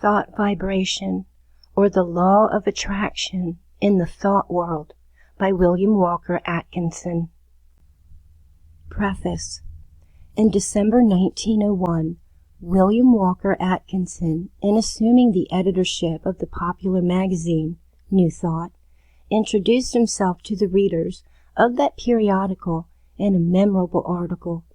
Thought Vibration, or the Law of Attraction in the Thought World, by William Walker Atkinson. Preface. In December 1901, William Walker Atkinson, in assuming the editorship of the popular magazine, New Thought, introduced himself to the readers of that periodical in a memorable article.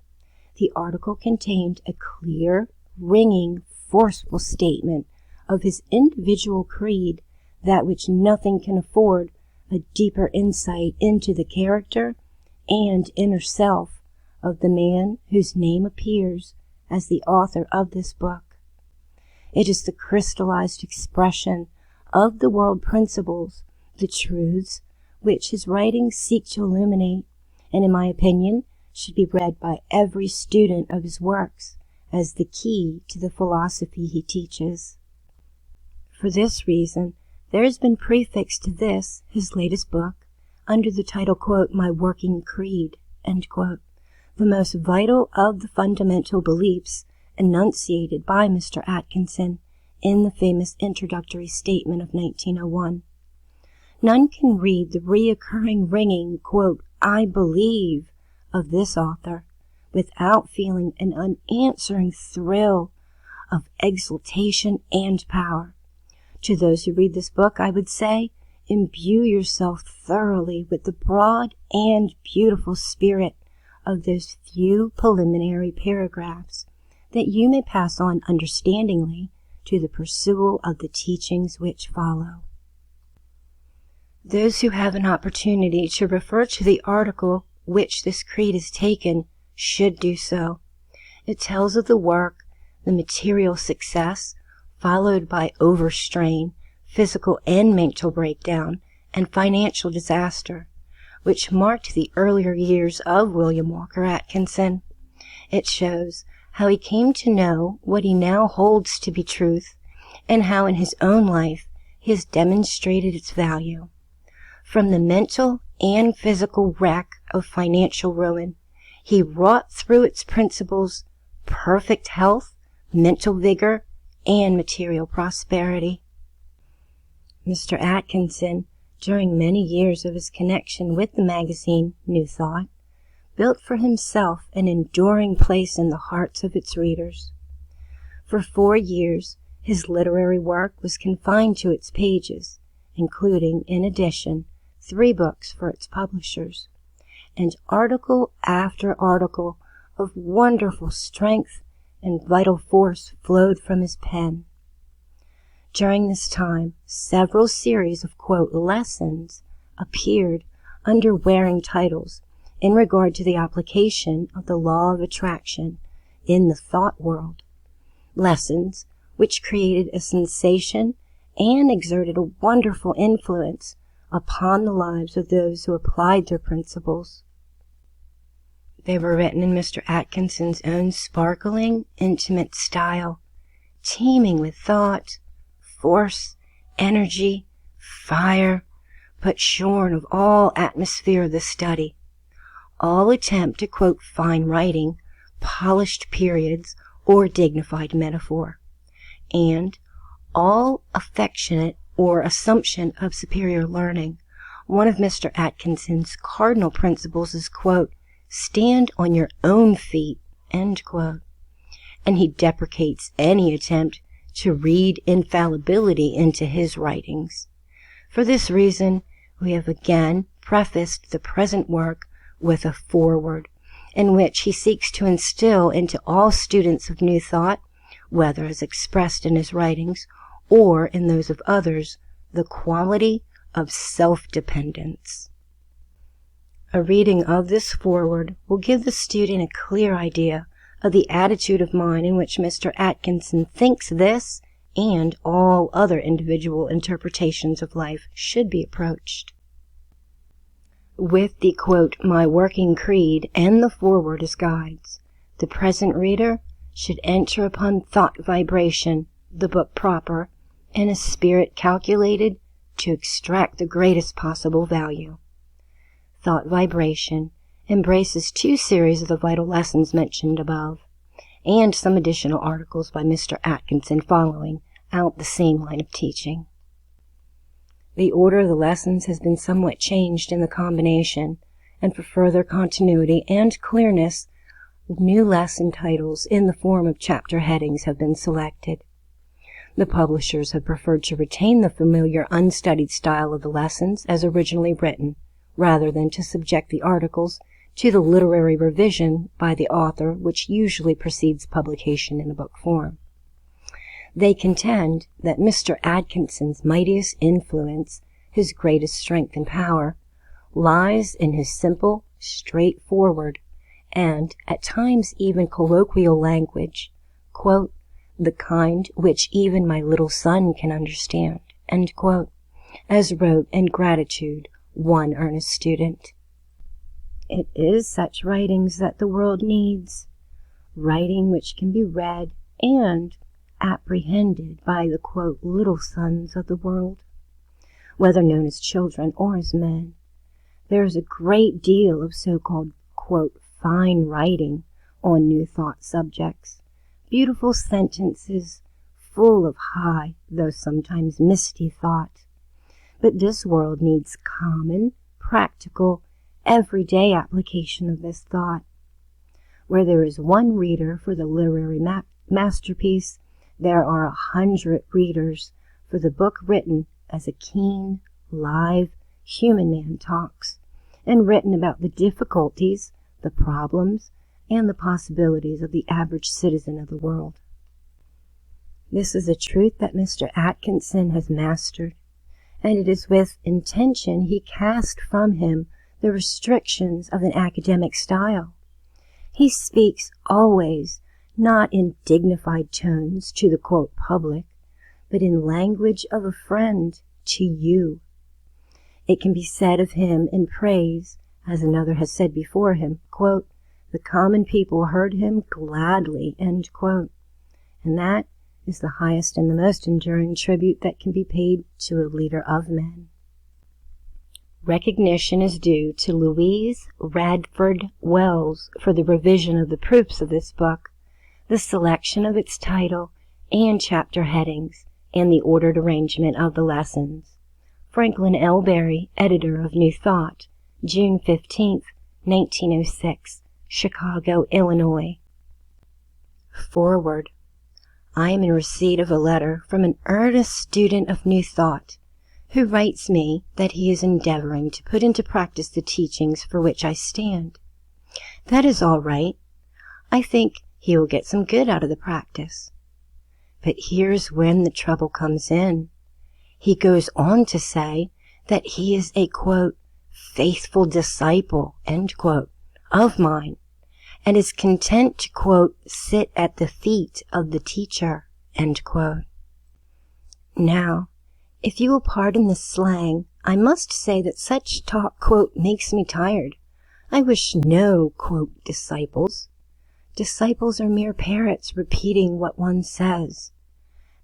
The article contained a clear, ringing, forceful statement of his individual creed, that which nothing can afford a deeper insight into the character and inner self of the man whose name appears as the author of this book. It is the crystallized expression of the world principles, the truths, which his writings seek to illuminate, and in my opinion should be read by every student of his works as the key to the philosophy he teaches. For this reason, there has been prefixed to this, his latest book, under the title, quote, My Working Creed, end quote, the most vital of the fundamental beliefs enunciated by Mr. Atkinson in the famous introductory statement of 1901. None can read the reoccurring ringing, quote, I believe of this author without feeling an unanswering thrill of exultation and power. To those who read this book, I would say, imbue yourself thoroughly with the broad and beautiful spirit of those few preliminary paragraphs, that you may pass on understandingly to the pursuit of the teachings which follow. Those who have an opportunity to refer to the article which this creed is taken should do so. It tells of the work, the material success, followed by overstrain, physical and mental breakdown, and financial disaster, which marked the earlier years of William Walker Atkinson. It shows how he came to know what he now holds to be truth, and how in his own life he has demonstrated its value. From the mental and physical wreck of financial ruin, he wrought through its principles perfect health, mental vigor, and material prosperity. Mr. Atkinson, during many years of his connection with the magazine New Thought, built for himself an enduring place in the hearts of its readers. For 4 years, his literary work was confined to its pages, including, in addition, 3 books for its publishers, and article after article of wonderful strength and vital force flowed from his pen. During this time, several series of, quote, lessons appeared under wearing titles in regard to the application of the law of attraction in the thought world. Lessons which created a sensation and exerted a wonderful influence upon the lives of those who applied their principles. They were written in Mr. Atkinson's own sparkling, intimate style, teeming with thought, force, energy, fire, but shorn of all atmosphere of the study. All attempt to quote fine writing, polished periods, or dignified metaphor, and all affectionate or assumption of superior learning. One of Mr. Atkinson's cardinal principles is, quote, stand on your own feet, end quote, and he deprecates any attempt to read infallibility into his writings. For this reason, we have again prefaced the present work with a foreword, in which he seeks to instill into all students of New Thought, whether as expressed in his writings or in those of others, the quality of self-dependence. A reading of this foreword will give the student a clear idea of the attitude of mind in which Mr. Atkinson thinks this and all other individual interpretations of life should be approached. With the, quote, My Working Creed and the foreword as guides, the present reader should enter upon Thought Vibration, the book proper, in a spirit calculated to extract the greatest possible value. Thought Vibration embraces 2 series of the vital lessons mentioned above, and some additional articles by Mr. Atkinson following out the same line of teaching. The order of the lessons has been somewhat changed in the combination, and for further continuity and clearness, new lesson titles in the form of chapter headings have been selected. The publishers have preferred to retain the familiar unstudied style of the lessons as originally written, rather than to subject the articles to the literary revision by the author which usually precedes publication in a book form. They contend that Mr. Atkinson's mightiest influence, his greatest strength and power, lies in his simple, straightforward, and at times even colloquial language, quote, "the kind which even my little son can understand," end quote, as wrote in gratitude one earnest student. It is such writings that the world needs, writing which can be read and apprehended by the, quote, little sons of the world, whether known as children or as men. There is a great deal of so-called, quote, fine writing on New Thought subjects, beautiful sentences full of high, though sometimes misty thought. But this world needs common, practical, everyday application of this thought. Where there is one reader for the literary masterpiece, there are 100 readers for the book written as a keen, live, human man talks, and written about the difficulties, the problems, and the possibilities of the average citizen of the world. This is a truth that Mr. Atkinson has mastered, and it is with intention he cast from him the restrictions of an academic style. He speaks always not in dignified tones to the, quote, public, but in language of a friend to you. It can be said of him in praise, as another has said before him, quote, "the common people heard him gladly," end quote. And that is the highest and the most enduring tribute that can be paid to a leader of men. Recognition is due to Louise Radford Wells for the revision of the proofs of this book, the selection of its title and chapter headings, and the ordered arrangement of the lessons. Franklin L. Berry, editor of New Thought, June 15, 1906, Chicago, Illinois. Foreword. I am in receipt of a letter from an earnest student of New Thought, who writes me that he is endeavoring to put into practice the teachings for which I stand. That is all right. I think he will get some good out of the practice. But here's when the trouble comes in. He goes on to say that he is a, quote, faithful disciple, end quote, of mine, and is content to, quote, sit at the feet of the teacher, end quote. Now, if you will pardon the slang, I must say that such talk, quote, makes me tired. I wish no, quote, disciples. Disciples are mere parrots repeating what one says.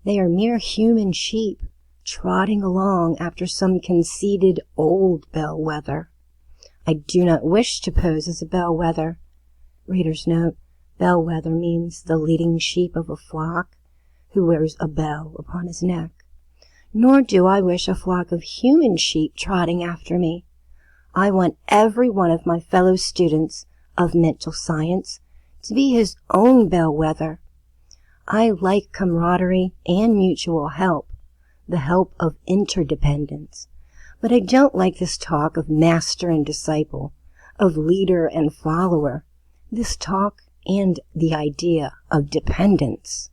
They are mere human sheep trotting along after some conceited old bellwether. I do not wish to pose as a bellwether. Reader's note, bellwether means the leading sheep of a flock who wears a bell upon his neck. Nor do I wish a flock of human sheep trotting after me. I want every one of my fellow students of mental science to be his own bellwether. I like camaraderie and mutual help, the help of interdependence. But I don't like this talk of master and disciple, of leader and follower, this talk and the idea of dependence.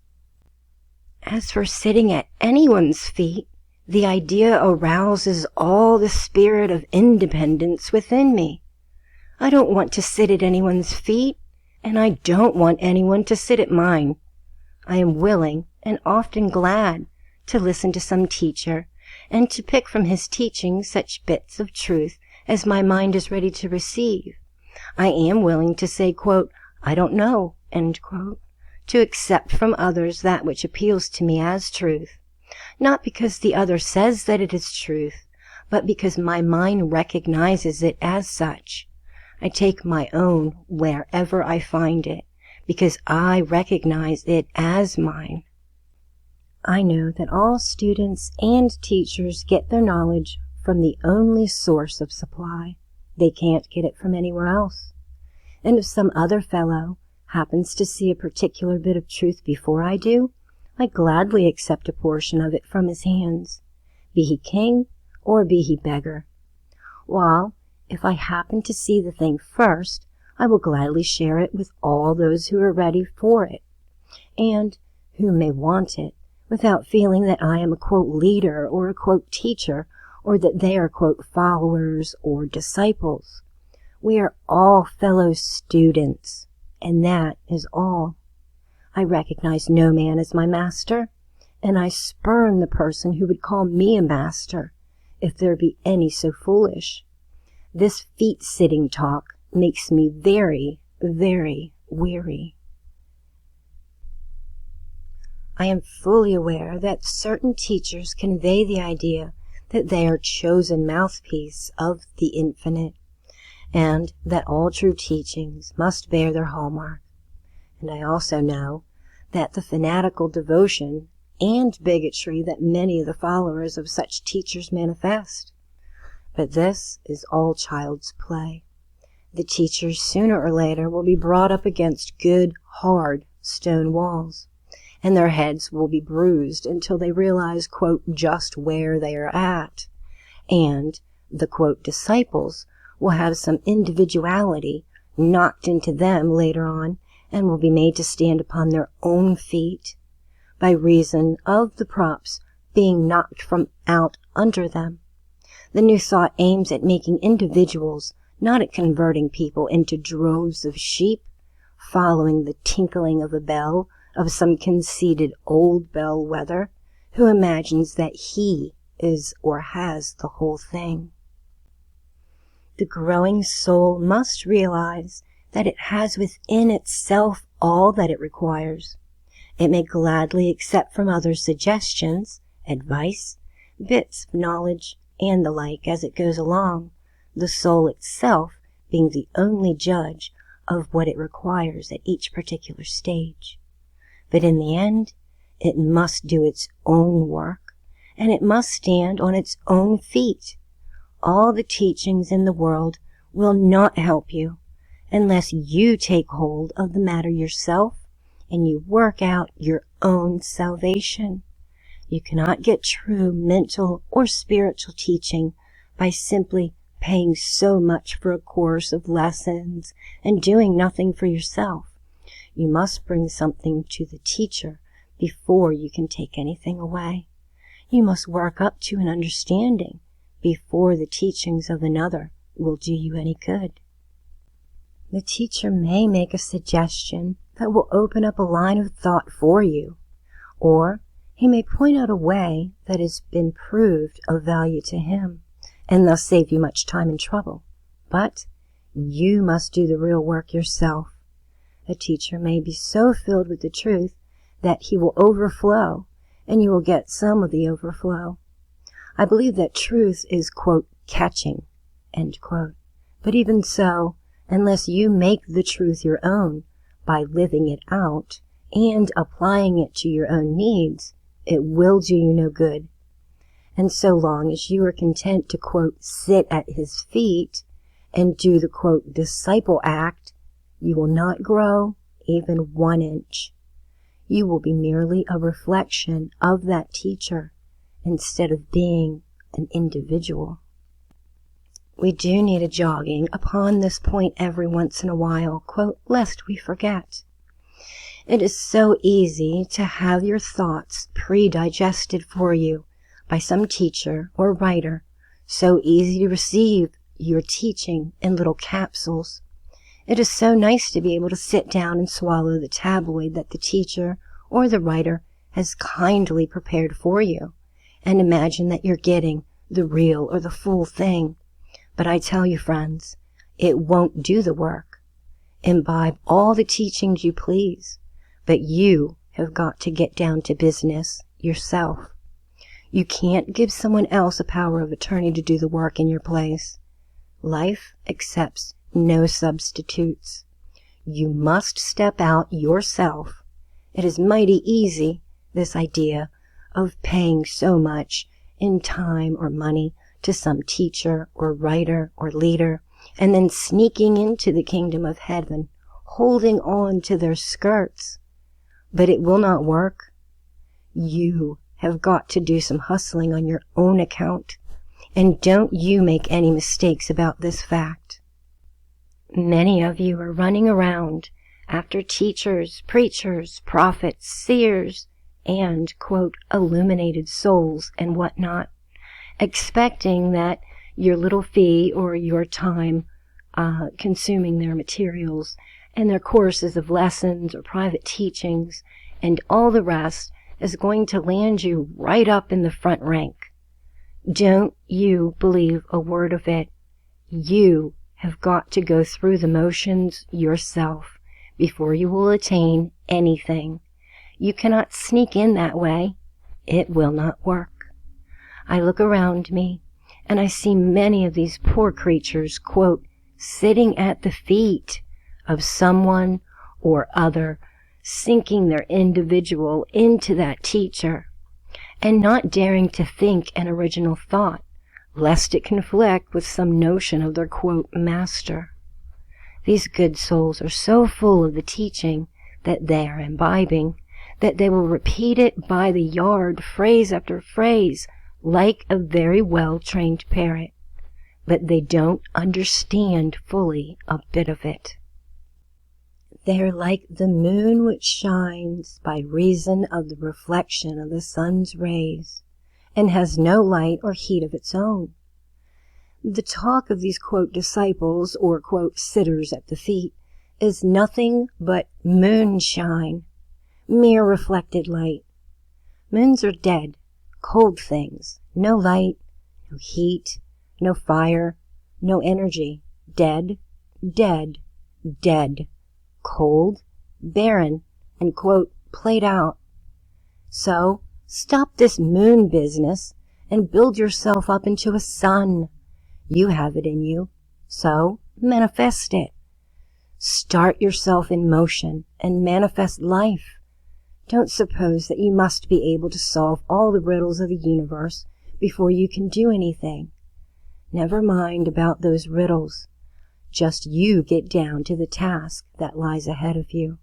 As for sitting at anyone's feet, the idea arouses all the spirit of independence within me. I don't want to sit at anyone's feet, and I don't want anyone to sit at mine. I am willing and often glad to listen to some teacher and to pick from his teaching such bits of truth as my mind is ready to receive. I am willing to say, quote, I don't know, end quote, to accept from others that which appeals to me as truth, not because the other says that it is truth, but because my mind recognizes it as such. I take my own wherever I find it, because I recognize it as mine. I know that all students and teachers get their knowledge from the only source of supply. They can't get it from anywhere else. And if some other fellow happens to see a particular bit of truth before I do, I gladly accept a portion of it from his hands, be he king or be he beggar. While, if I happen to see the thing first, I will gladly share it with all those who are ready for it, and who may want it, without feeling that I am a quote leader or a quote teacher, or that they are quote followers or disciples. We are all fellow students, and that is all. I recognize no man as my master, and I spurn the person who would call me a master, if there be any so foolish. This feet-sitting talk makes me very, very weary. I am fully aware that certain teachers convey the idea that they are chosen mouthpiece of the infinite, and that all true teachings must bear their hallmark. And I also know that the fanatical devotion and bigotry that many of the followers of such teachers manifest. But this is all child's play. The teachers sooner or later will be brought up against good, hard stone walls, and their heads will be bruised until they realize, quote, just where they are at. And the, quote, disciples will have some individuality knocked into them later on, and will be made to stand upon their own feet by reason of the props being knocked from out under them. The new thought aims at making individuals, not at converting people into droves of sheep, following the tinkling of a bell of some conceited old bellwether who imagines that he is or has the whole thing. The growing soul must realize that it has within itself all that it requires. It may gladly accept from others suggestions, advice, bits of knowledge, and the like as it goes along, the soul itself being the only judge of what it requires at each particular stage. But in the end, it must do its own work, and it must stand on its own feet. All the teachings in the world will not help you unless you take hold of the matter yourself and you work out your own salvation. You cannot get true mental or spiritual teaching by simply paying so much for a course of lessons and doing nothing for yourself. You must bring something to the teacher before you can take anything away. You must work up to an understanding before the teachings of another will do you any good. The teacher may make a suggestion that will open up a line of thought for you, or he may point out a way that has been proved of value to him, and thus save you much time and trouble. But you must do the real work yourself. A teacher may be so filled with the truth that he will overflow, and you will get some of the overflow. I believe that truth is, quote, catching, end quote. But even so, unless you make the truth your own by living it out and applying it to your own needs, it will do you no good. And so long as you are content to, quote, sit at his feet and do the, quote, disciple act, you will not grow even 1 inch. You will be merely a reflection of that teacher instead of being an individual. We do need a jogging upon this point every once in a while, quote, lest we forget. It is so easy to have your thoughts pre-digested for you by some teacher or writer, so easy to receive your teaching in little capsules. It is so nice to be able to sit down and swallow the tabloid that the teacher or the writer has kindly prepared for you, and imagine that you're getting the real or the full thing. But I tell you, friends, it won't do the work. Imbibe all the teachings you please, but you have got to get down to business yourself. You can't give someone else a power of attorney to do the work in your place. Life accepts no substitutes. You must step out yourself. It is mighty easy, this idea of paying so much in time or money to some teacher or writer or leader, and then sneaking into the kingdom of heaven, holding on to their skirts. But it will not work. You have got to do some hustling on your own account, and don't you make any mistakes about this fact. Many of you are running around after teachers, preachers, prophets, seers, and, quote, illuminated souls and whatnot, expecting that your little fee or your time consuming their materials and their courses of lessons or private teachings and all the rest is going to land you right up in the front rank. Don't you believe a word of it. You have got to go through the motions yourself before you will attain anything. You cannot sneak in that way. It will not work. I look around me, and I see many of these poor creatures, quote, sitting at the feet of someone or other, sinking their individual into that teacher, and not daring to think an original thought, lest it conflict with some notion of their, quote, master. These good souls are so full of the teaching that they are imbibing, that they will repeat it by the yard, phrase after phrase, like a very well-trained parrot, but they don't understand fully a bit of it. They are like the moon which shines by reason of the reflection of the sun's rays, and has no light or heat of its own. The talk of these, quote, disciples or, quote, sitters at the feet is nothing but moonshine, mere reflected light. Moons are dead, cold things, no light, no heat, no fire, no energy, dead, dead, dead, cold, barren, and, quote, played out. So, stop this moon business and build yourself up into a sun. You have it in you, so manifest it. Start yourself in motion and manifest life. Don't suppose that you must be able to solve all the riddles of the universe before you can do anything. Never mind about those riddles. Just you get down to the task that lies ahead of you,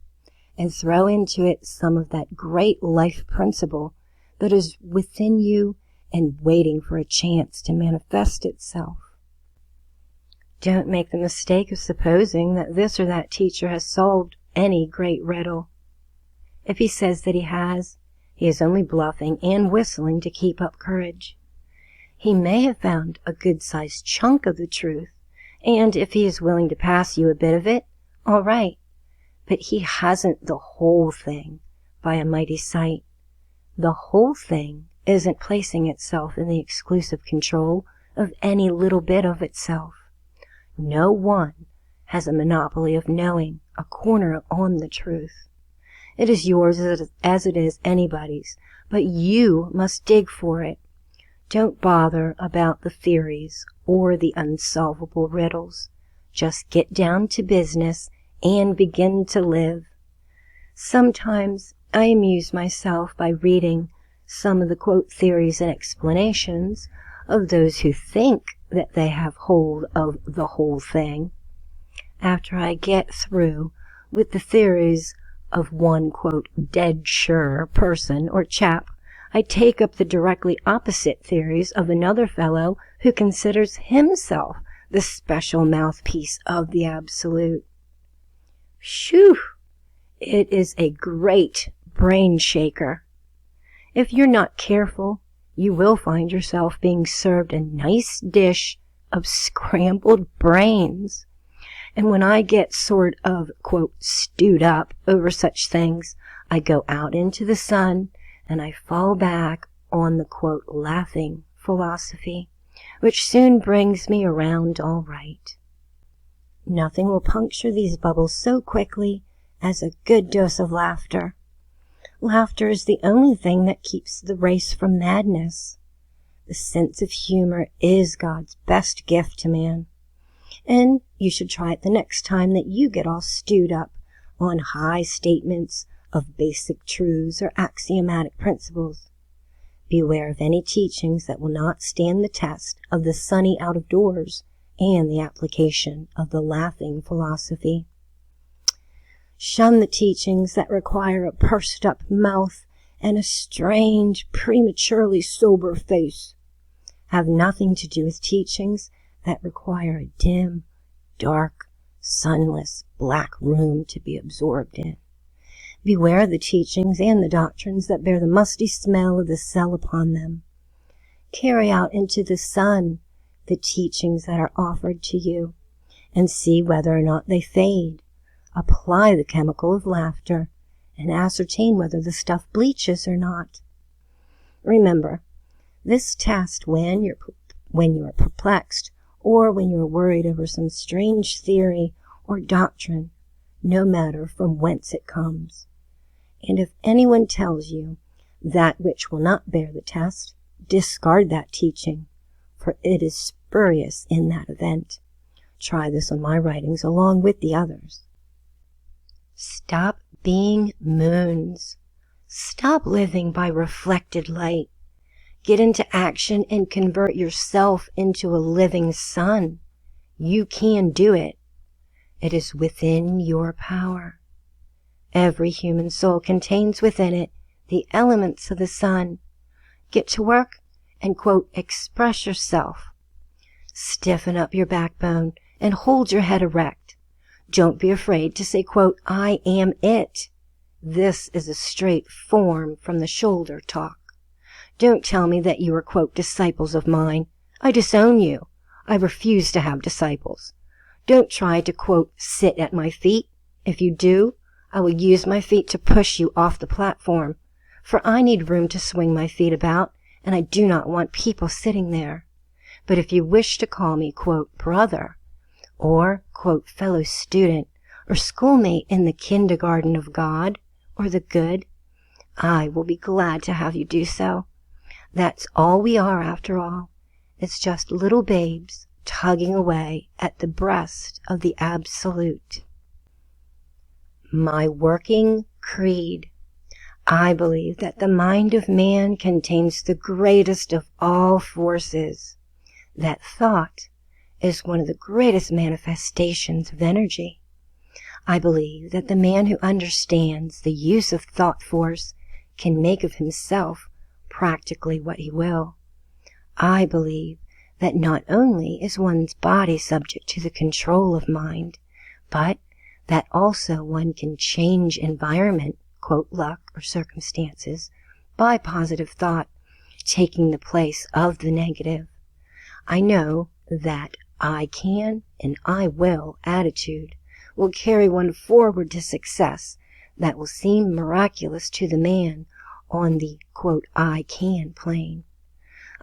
and throw into it some of that great life principle that is within you and waiting for a chance to manifest itself. Don't make the mistake of supposing that this or that teacher has solved any great riddle. If he says that he is only bluffing and whistling to keep up courage. He may have found a good-sized chunk of the truth, and if he is willing to pass you a bit of it, all right. But he hasn't the whole thing by a mighty sight. The whole thing isn't placing itself in the exclusive control of any little bit of itself. No one has a monopoly of knowing a corner on the truth. It is yours as it is anybody's, but you must dig for it. Don't bother about the theories or the unsolvable riddles. Just get down to business and begin to live. Sometimes I amuse myself by reading some of the, quote, theories and explanations of those who think that they have hold of the whole thing. After I get through with the theories of one, quote, dead sure person or chap, I take up the directly opposite theories of another fellow who considers himself the special mouthpiece of the Absolute. Phew! It is a great brain shaker. If you're not careful, you will find yourself being served a nice dish of scrambled brains. And when I get sort of, quote, stewed up over such things, I go out into the sun and I fall back on the, quote, laughing philosophy, which soon brings me around all right. Nothing will puncture these bubbles so quickly as a good dose of laughter. Laughter is the only thing that keeps the race from madness. The sense of humor is God's best gift to man. And you should try it the next time that you get all stewed up on high statements of basic truths or axiomatic principles. Beware of any teachings that will not stand the test of the sunny out of doors and the application of the laughing philosophy. Shun the teachings that require a pursed-up mouth and a strange, prematurely sober face. Have nothing to do with teachings that require a dim, dark, sunless, black room to be absorbed in. Beware the teachings and the doctrines that bear the musty smell of the cell upon them. Carry out into the sun the teachings that are offered to you, and see whether or not they fade. Apply the chemical of laughter, and ascertain whether the stuff bleaches or not. Remember, this test when you are perplexed, or when you are worried over some strange theory or doctrine, no matter from whence it comes. And if anyone tells you that which will not bear the test, discard that teaching, for it is spurious in that event. Try this on my writings along with the others. Stop being moons. Stop living by reflected light. Get into action and convert yourself into a living sun. You can do it. It is within your power. Every human soul contains within it the elements of the sun. Get to work and, quote, express yourself. Stiffen up your backbone and hold your head erect. Don't be afraid to say, quote, I am it. This is a straight form from the shoulder talk. Don't tell me that you are, quote, disciples of mine. I disown you. I refuse to have disciples. Don't try to, quote, sit at my feet. If you do, I will use my feet to push you off the platform, for I need room to swing my feet about, and I do not want people sitting there. But if you wish to call me, quote, brother, or, quote, fellow student, or schoolmate in the kindergarten of God, or the good, I will be glad to have you do so. That's all we are after all. It's just little babes tugging away at the breast of the Absolute. My working creed. I believe that the mind of man contains the greatest of all forces, that thought is one of the greatest manifestations of energy. I believe that the man who understands the use of thought force can make of himself practically what he will. I believe that not only is one's body subject to the control of mind, but that also one can change environment, quote, luck or circumstances, by positive thought, taking the place of the negative. I know that I can and I will attitude will carry one forward to success that will seem miraculous to the man on the, quote, I can plane.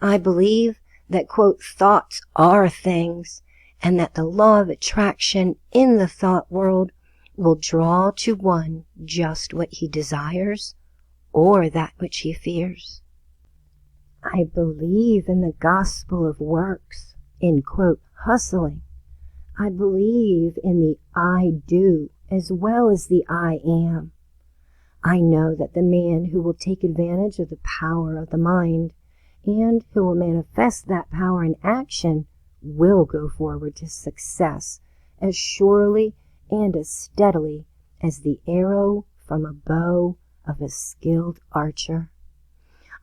I believe that, quote, thoughts are things, and that the law of attraction in the thought world will draw to one just what he desires or that which he fears. I believe in the gospel of works, in, quote, hustling. I believe in the I do as well as the I am. I know that the man who will take advantage of the power of the mind and who will manifest that power in action will go forward to success as surely and as steadily as the arrow from a bow of a skilled archer.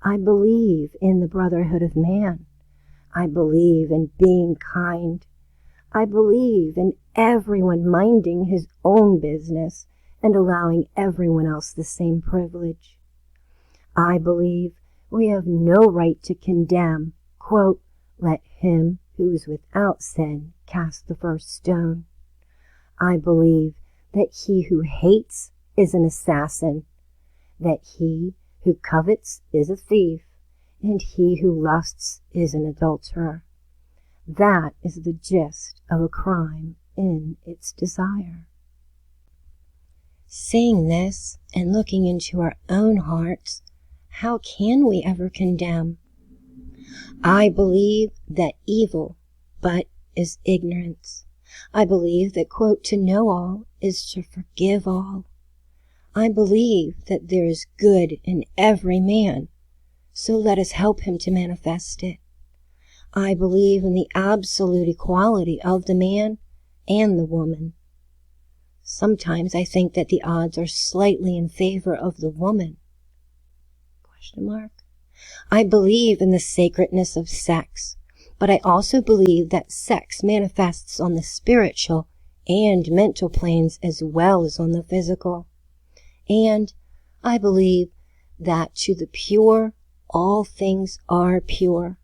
I believe in the brotherhood of man. I believe in being kind. I believe in everyone minding his own business and allowing everyone else the same privilege. I believe we have no right to condemn, quote, let him who is without sin cast the first stone. I believe that he who hates is an assassin, that he who covets is a thief, and he who lusts is an adulterer. That is the gist of a crime in its desire. Saying this and looking into our own hearts, how can we ever condemn? I believe that evil but is ignorance. I believe that, quote, to know all is to forgive all. I believe that there is good in every man, so let us help him to manifest it. I believe in the absolute equality of the man and the woman. Sometimes I think that the odds are slightly in favor of the woman. I believe in the sacredness of sex, but I also believe that sex manifests on the spiritual and mental planes as well as on the physical. And I believe that to the pure, all things are pure.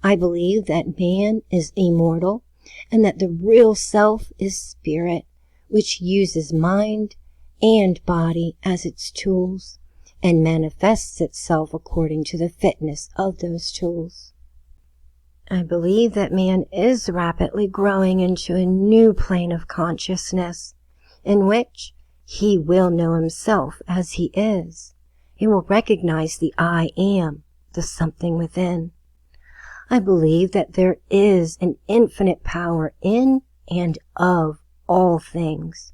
I believe that man is immortal and that the real self is spirit, which uses mind and body as its tools and manifests itself according to the fitness of those tools. I believe that man is rapidly growing into a new plane of consciousness in which he will know himself as he is. He will recognize the I am, the something within. I believe that there is an infinite power in and of all things.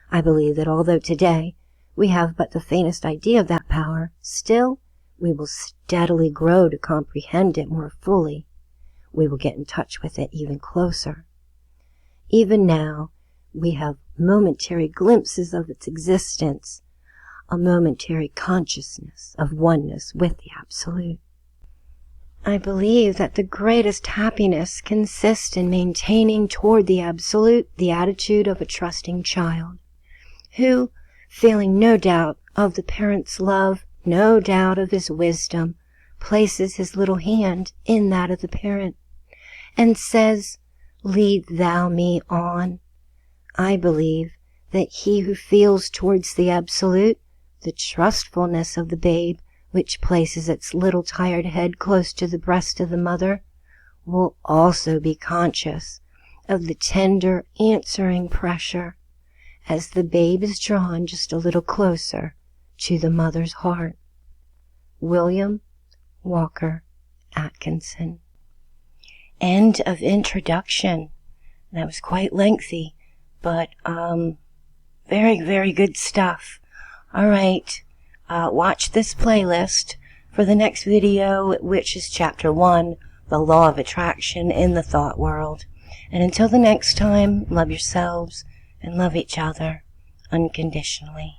I believe that although today we have but the faintest idea of that power, still we will steadily grow to comprehend it more fully. We will get in touch with it even closer. Even now, we have momentary glimpses of its existence, a momentary consciousness of oneness with the Absolute. I believe that the greatest happiness consists in maintaining toward the Absolute the attitude of a trusting child, who, feeling no doubt of the parent's love, no doubt of his wisdom, places his little hand in that of the parent, and says, "Lead thou me on." I believe that he who feels towards the Absolute the trustfulness of the babe, which places its little tired head close to the breast of the mother, will also be conscious of the tender answering pressure as the babe is drawn just a little closer to the mother's heart. William Walker Atkinson. End of introduction. That was quite lengthy, but very, very good stuff. All right, watch this playlist for the next video, which is Chapter 1, The Law of Attraction in the Thought World. And until the next time, love yourselves and love each other unconditionally.